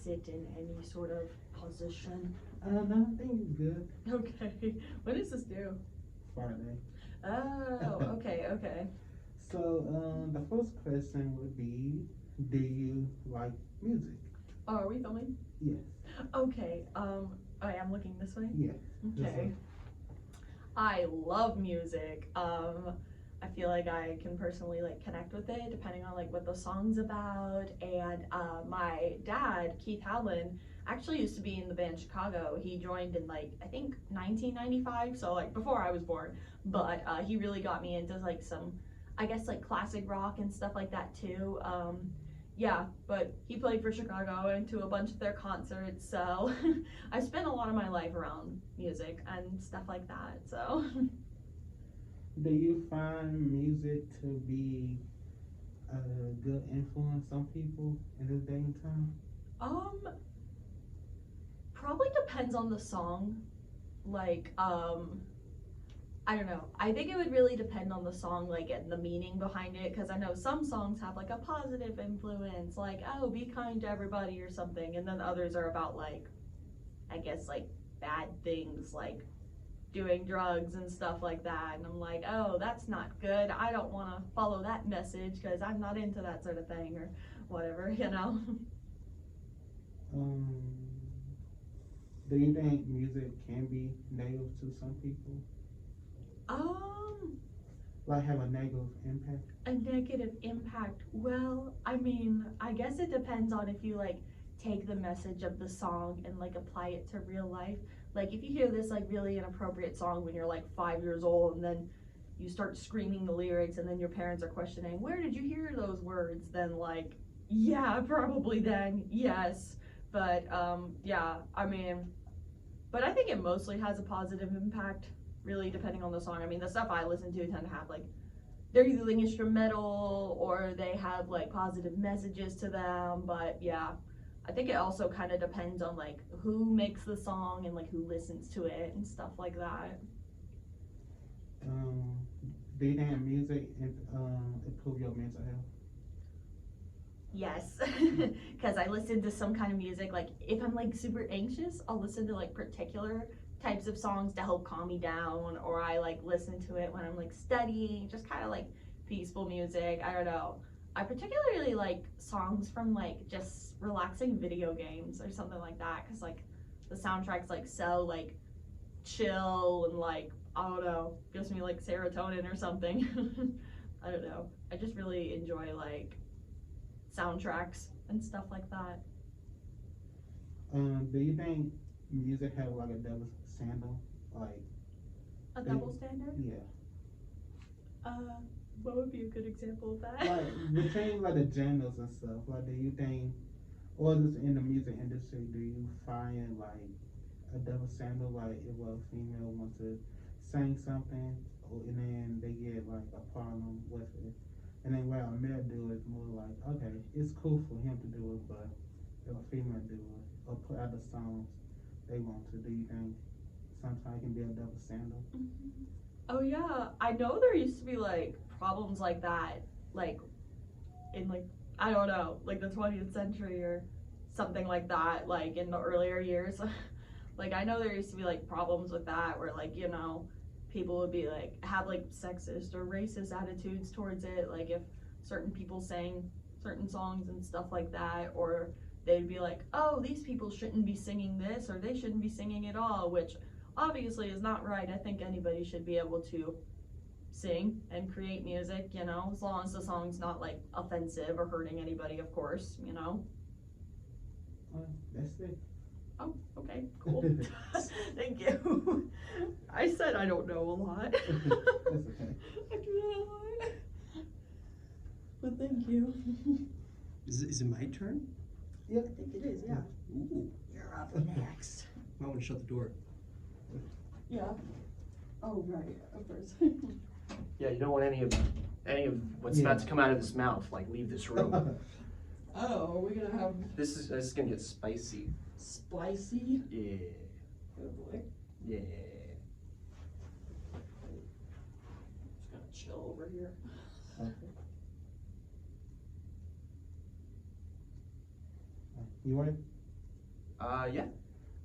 sit in any sort of position? No, I think it's good. Okay. When is this due? Friday. Oh, okay, okay. So, the first question would be, do you like music? Oh, are we filming? Yes. Okay, I am looking this way? Yes. Okay. I love music. I feel like I can personally like connect with it depending on like what the song's about. And my dad, Keith Howland, actually used to be in the band Chicago. He joined in like I think 1995, so like before I was born. But he really got me into like some, I guess like classic rock and stuff like that too. Yeah, but he played for Chicago. I went to a bunch of their concerts, so I spent a lot of my life around music and stuff like that. So Do you find music to be a good influence on people in this day and time? um probably depends on the song. Like I don't know. I think it would really depend on the song, like, and the meaning behind it, because I know some songs have like a positive influence, like, oh, be kind to everybody or something, and then others are about like, I guess like bad things, like doing drugs and stuff like that. And I'm like, oh, that's not good. I don't want to follow that message because I'm not into that sort of thing or whatever, you know? Um, do you think music can be negative to some people? um, Like have a negative impact? a negative impact. Well, I mean, I guess it depends on if you like take the message of the song and like apply it to real life. Like if you hear this like really inappropriate song when you're like 5 years old and then you start screaming the lyrics and then your parents are questioning, where did you hear those words? Then like, yeah, probably then, yes. But yeah, I mean, but I think it mostly has a positive impact, really depending on the song. I mean, the stuff I listen to tend to have like they're either like instrumental or they have like positive messages to them. But yeah, I think it also kind of depends on like who makes the song and like who listens to it and stuff like that. Um, do you think music improve your mental health? Yes, because I listen to some kind of music. Like if I'm like super anxious, I'll listen to like particular types of songs to help calm me down, or I like listen to it when I'm like studying, just kind of like peaceful music. I don't know. I particularly like songs from like just relaxing video games or something like that, because like the soundtrack's like so like chill and like I don't know, gives me like serotonin or something. I don't know. I just really enjoy like soundtracks and stuff like that. Do you think music have like a double standard? Like, A it, double standard? yeah. Uh, what would be a good example of that? Like between like the genres and stuff. Like, do you think, or just in the music industry, do you find like a double standard? Like, if a female wants to sing something, and then they get like a problem with it, and then where a male do it, more like, okay, it's cool for him to do it, but if a female do it or put out the songs they want to, do you think sometimes it can be a double standard? Mhm. Oh yeah, I know there used to be like problems like that, like in like I don't know, like the 20th century or something like that, like in the earlier years. Like I know there used to be like problems with that where like, you know, people would be like have like sexist or racist attitudes towards it, like if certain people sang certain songs and stuff like that, or they'd be like, "Oh, these people shouldn't be singing this or they shouldn't be singing at all," which obviously is not right. I think anybody should be able to sing and create music, you know, as long as the song's not like offensive or hurting anybody, of course, you know. That's it. Oh, okay, cool. Thank you. I said I don't know a lot. That's okay. I do not a lot. But thank you. Is it my turn? Yep. I think it is, yeah. Ooh. You're up next. I want to shut the door. Yeah. Oh, right, of course. Yeah, you don't want any of what's about to come out of his mouth like leave this room. Oh, are we gonna have This is gonna get spicy. spicy? Yeah. Oh boy. Yeah. Just gonna chill over here. Okay. You ready? Yeah.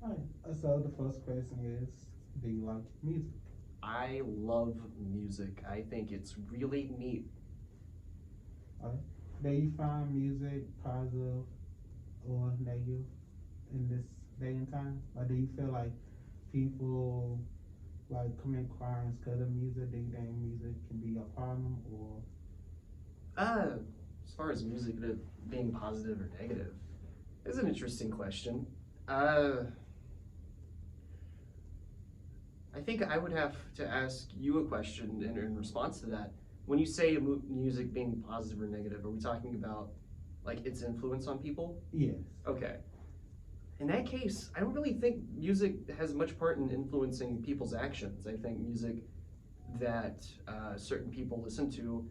Alright, so the first question is, do you like music? I love music. I think it's really neat. Do you find music positive or negative in this day and time? Or do you feel like people like commit crimes because of music? Do you think music can be a problem or? As far as music being positive or negative, is an interesting question. I think I would have to ask you a question in response to that. When you say music being positive or negative, are we talking about like its influence on people? Yes. Okay. In that case, I don't really think music has much part in influencing people's actions. I think music that certain people listen to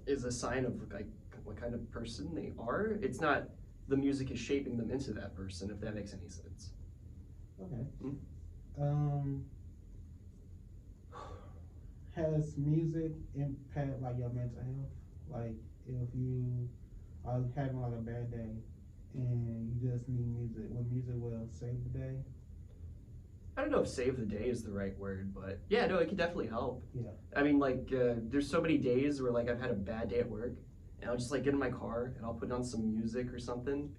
is a sign of like what kind of person they are. It's not the music is shaping them into that person, if that makes any sense. Okay. Hmm? Has music impact like your mental health? Like if you are having like a bad day and you just need music, will music will save the day? I don't know if save the day is the right word, but yeah, no, it could definitely help. Yeah. I mean, like, there's so many days where like I've had a bad day at work, and I'll just like get in my car and I'll put on some music or something,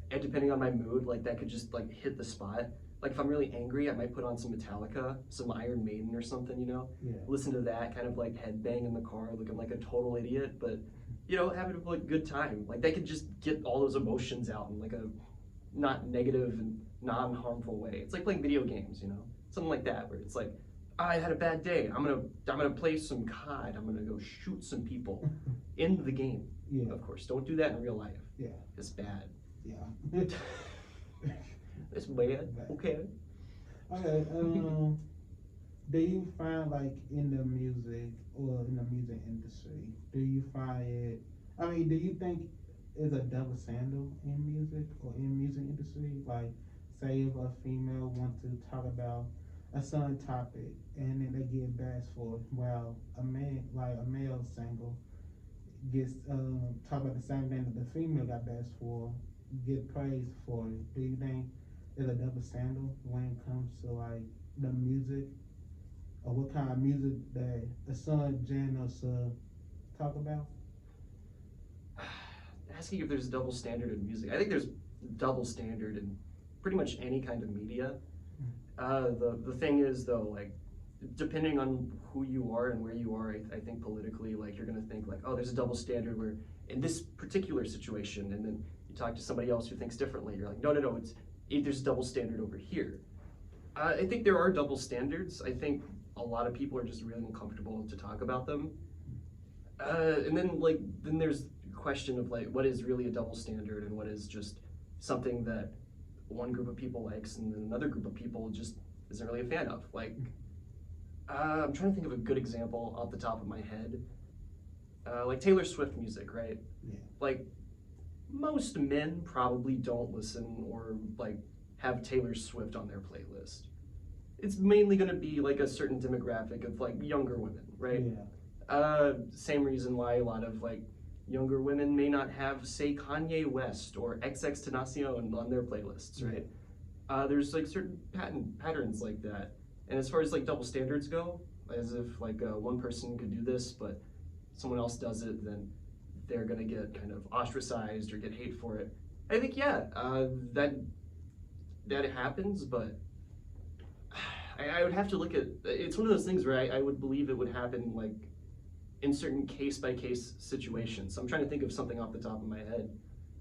and depending on my mood, like that could just like hit the spot. Like if I'm really angry, I might put on some Metallica, some Iron Maiden or something, you know? Yeah. Listen to that, kind of like headbang in the car, looking like a total idiot, but you know, having a like good time. Like they could just get all those emotions out in like a not negative and non-harmful way. It's like playing video games, you know, something like that, where it's like, I had a bad day. I'm gonna play some COD. I'm gonna go shoot some people in the game. Yeah. Of course, don't do that in real life. Yeah. It's bad. Yeah. It's bad. Okay. Okay. Do you find like in the music or in the music industry, do you find it? I mean, do you think is a double standard in music or in music industry? Like, say if a female wants to talk about a certain topic and then they get bashed for it, while a man, like a male single, gets talk about the same thing that the female got bashed for, get praised for it. Do you think there's a double standard when it comes to like the music, or what kind of music that a son genre should talk about? Asking if there's a double standard in music. I think there's double standard in pretty much any kind of media. The thing is though, like depending on who you are and where you are, I think politically, like you're gonna think like, oh, there's a double standard where in this particular situation, and then you talk to somebody else who thinks differently. You're like, no, there's a double standard over here. I think there are double standards. I think a lot of people are just really uncomfortable to talk about them. And then there's the question of like, what is really a double standard and what is just something that one group of people likes and then another group of people just isn't really a fan of. Like, I'm trying to think of a good example off the top of my head. Like Taylor Swift music, right? Yeah. Like, most men probably don't listen or like have Taylor Swift on their playlist. It's mainly gonna be like a certain demographic of like younger women, right? Yeah. Same reason why a lot of like younger women may not have, say, Kanye West or XXXTentacion on their playlists, right? There's like certain patterns like that. And as far as like double standards go, as if like one person could do this, but someone else does it, then they're gonna get kind of ostracized or get hate for it. I think that happens, but I would have to look at. It's one of those things where I would believe it would happen like in certain case-by-case situations. So I'm trying to think of something off the top of my head.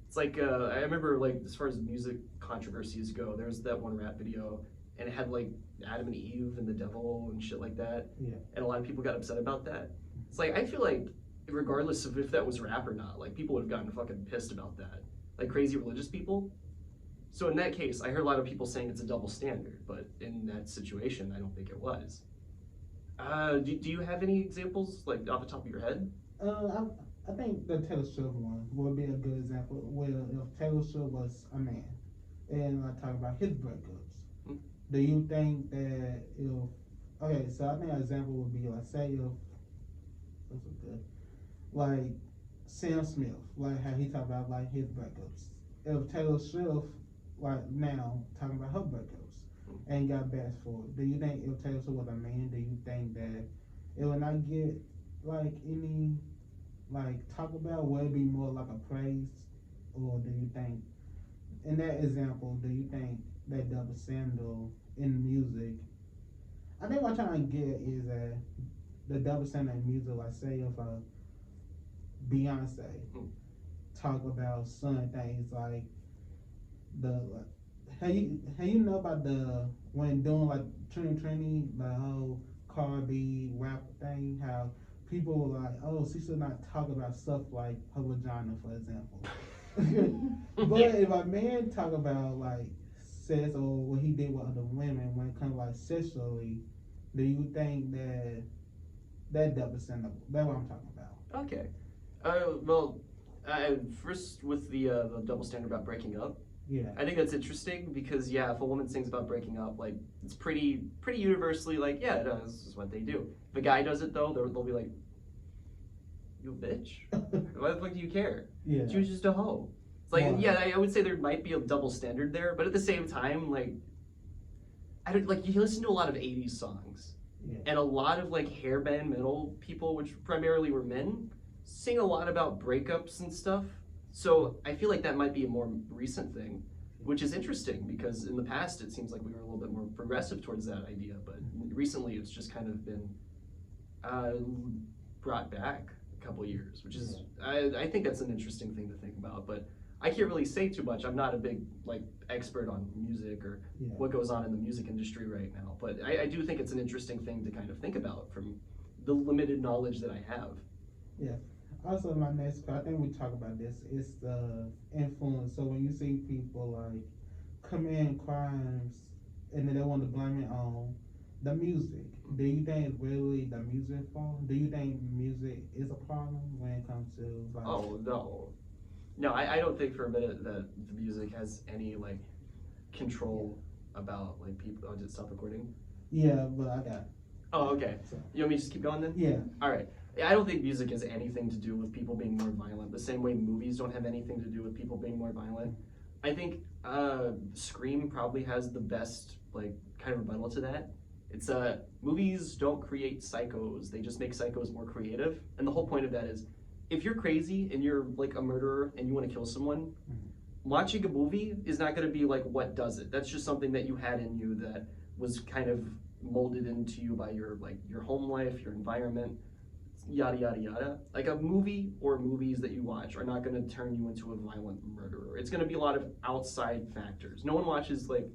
It's like, I remember like as far as music controversies go, there was that one rap video and it had like Adam and Eve and the devil and shit like that. Yeah. And a lot of people got upset about that. It's like, I feel like regardless of if that was rap or not, like people would have gotten fucking pissed about that. Like crazy religious people. So in that case, I heard a lot of people saying it's a double standard, but in that situation, I don't think it was. Do you have any examples like off the top of your head? I think the Taylor Swift one would be a good example. Where if Taylor Swift was a man, and I talk about his breakups, do you think that so I think an example would be like, say if what's it good, like Sam Smith, like how he talked about like his breakups. If Taylor Swift like now talking about her breakups and got bashed for it. Do you think if Taylor Swift was a man, do you think that it would not get like any like talk about? Would it be more like a praise, or do you think in that example, do you think that double standard in music? I think what I'm trying to get is that the double standard in music, like say if Beyonce talk about certain things like the have you know about the when doing like Trini the whole Cardi rap thing, how people were like, oh, she should not talk about stuff like her vagina, for example. But if a man talk about like sex or what he did with other women when it comes like sexually, do you think that that double standard? That's what I'm talking about. Okay. First with the double standard about breaking up, Yeah. I think that's interesting because yeah, if a woman sings about breaking up, like it's pretty universally like yeah, no, this is what they do. If a guy does it though, they'll be like, you a bitch. Why the fuck do you care? Yeah. She was just a hoe. It's like Right. yeah, I would say there might be a double standard there, but at the same time, like I don't like you listen to a lot of '80s songs. Yeah. And a lot of like hair band metal people, which primarily were men, sing a lot about breakups and stuff. So I feel like that might be a more recent thing, which is interesting because in the past it seems like we were a little bit more progressive towards that idea, but recently it's just kind of been brought back a couple years, which is I think that's an interesting thing to think about. But I can't really say too much. I'm not a big like expert on music or Yeah. what goes on in the music industry right now, but I do think it's an interesting thing to kind of think about from the limited knowledge that I have. Also, my next part, I think we talk about this, is the influence. So when you see people like commit crimes and then they want to blame it on the music, do you think it's really the music fault? Do you think music is a problem when it comes to like? Oh no, I don't think for a minute that the music has any like control about like people. Oh, did it stop recording? Yeah, but I got. Oh, okay. So, You want me to just keep going then? yeah. All right. I don't think music has anything to do with people being more violent. The same way movies don't have anything to do with people being more violent. I think Scream probably has the best like kind of rebuttal to that. It's movies don't create psychos; they just make psychos more creative. And the whole point of that is, if you're crazy and you're like a murderer and you want to kill someone, watching a movie is not going to be like what does it. That's just something that you had in you that was kind of molded into you by your like your home life, your environment. Yada yada yada. Like a movie or movies that you watch are not going to turn you into a violent murderer. It's going to be a lot of outside factors. No one watches like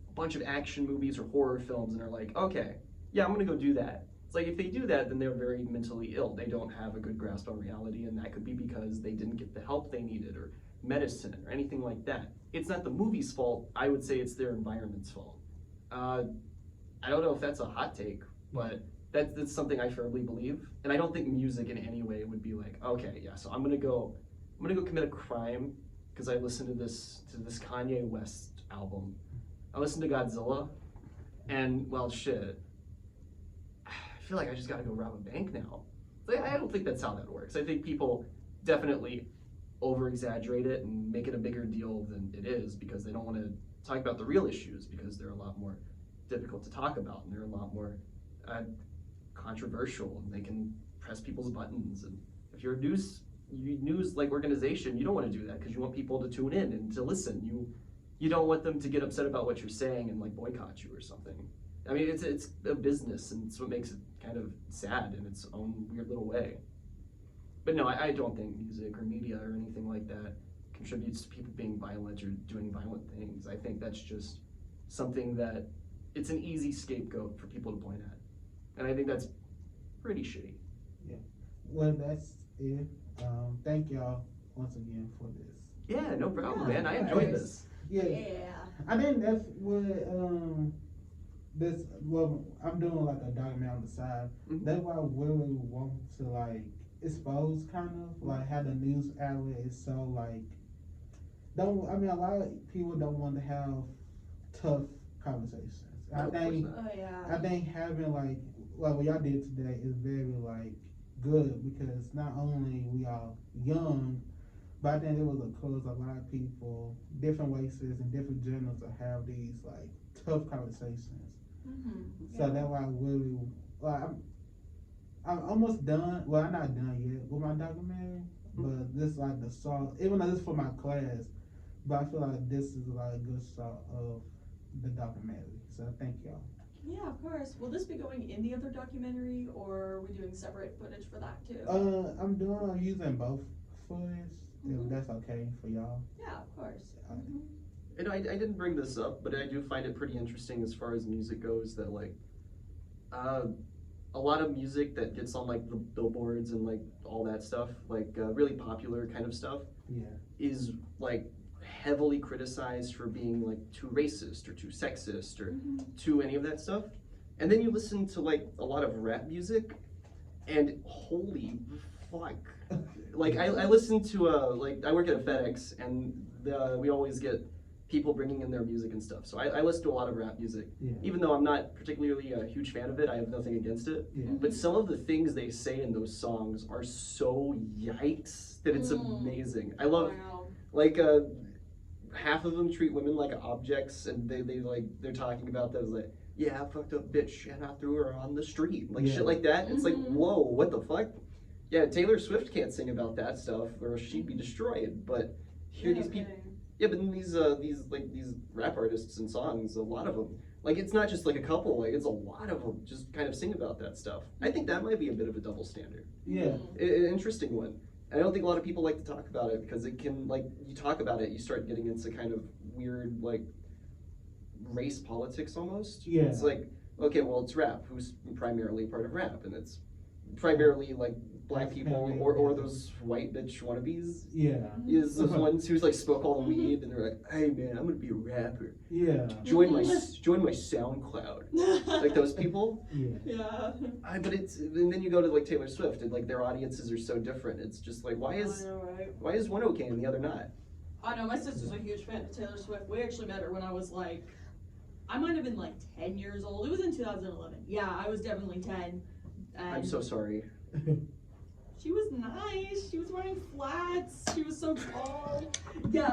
a bunch of action movies or horror films and are like, okay, yeah, I'm going to go do that. It's like if they do that, then they're very mentally ill. They don't have a good grasp on reality, and that could be because they didn't get the help they needed or medicine or anything like that. It's not the movie's fault. I would say it's their environment's fault. I don't know if that's a hot take, but that's something I firmly believe, and I don't think music in any way would be like, okay, yeah, so I'm gonna go commit a crime because I listened to this Kanye West album. I listened to Godzilla, and well, shit, I feel like I just gotta go rob a bank now. Like, I don't think that's how that works. I think people definitely over exaggerate it and make it a bigger deal than it is because they don't want to talk about the real issues because they're a lot more difficult to talk about and they're a lot more controversial and they can press people's buttons. And if you're a news like organization, you don't want to do that because you want people to tune in and to listen. You don't want them to get upset about what you're saying and like boycott you or something. I mean, it's a business, and it's what makes it kind of sad in its own weird little way. But no, I don't think music or media or anything like that contributes to people being violent or doing violent things. I think that's just something that it's an easy scapegoat for people to point at. And I think that's pretty shitty. Well, that's it. Thank y'all once again for this. Yeah, no problem, Yeah, man. I of enjoyed course. this. Yeah. I think that's what I'm doing like a documentary on the side. Mhm. That's why I really want to like expose kind of like how the news outlet is so like a lot of people don't want to have tough conversations. No, of course not. Oh yeah. I think having like what y'all did today is very like good because not only we are young, But I think it was a cause a lot of people, different races and different genders to have these like tough conversations. So that's why I really, well, I'm almost done. Well, I'm not done yet with my documentary, but this like the song, even though this is for my class, but I feel like this is like a good start of the documentary. So thank y'all. Yeah, of course. Will this be going in the other documentary, or are we doing separate footage for that too? I'm using both footage, if that's okay for y'all. Yeah, of course. And I didn't bring this up, but I do find it pretty interesting as far as music goes that like a lot of music that gets on like the billboards and like all that stuff, like really popular kind of stuff, Yeah. is like heavily criticized for being like too racist or too sexist or too any of that stuff. And then you listen to like a lot of rap music and holy fuck. Like I listen to like I work at a FedEx and we always get people bringing in their music and stuff. So I listen to a lot of rap music. Yeah. Even though I'm not particularly a huge fan of it, I have nothing against it. Yeah. But some of the things they say in those songs are so yikes that it's amazing. I love Wow. like half of them treat women like objects, and they're talking about those like, yeah, I fucked up bitch and I threw her on the street, like Yeah. shit like that. It's like, whoa, what the fuck? Yeah, Taylor Swift can't sing about that stuff or she'd be destroyed. But here these people, yeah, but then these rap artists and songs, a lot of them, like it's not just like a couple, like it's a lot of them just kind of sing about that stuff. I think that might be a bit of a double standard. Yeah. An interesting one. I don't think a lot of people like to talk about it because it can, like, you talk about it, you start getting into kind of weird, like, race politics almost. Yeah. It's like, okay, well, it's rap. Who's primarily part of rap? And it's primarily, like, black people or those white bitch wannabes. Yeah. Is those ones who's, like, smoke all the weed and they're like, hey, man, I'm gonna be a rapper. Yeah. Join my SoundCloud. Like those people. Yeah. Yeah. But it's, and then you go to like Taylor Swift and like their audiences are so different. It's just like, why I know, right? is one okay and the other not? I know, my sister's a huge fan of Taylor Swift. We actually met her when I was like, I might have been like 10 years old. It was in 2011. Yeah, I was definitely 10. And I'm so sorry. she was nice. She was wearing flats. She was so tall. Yeah.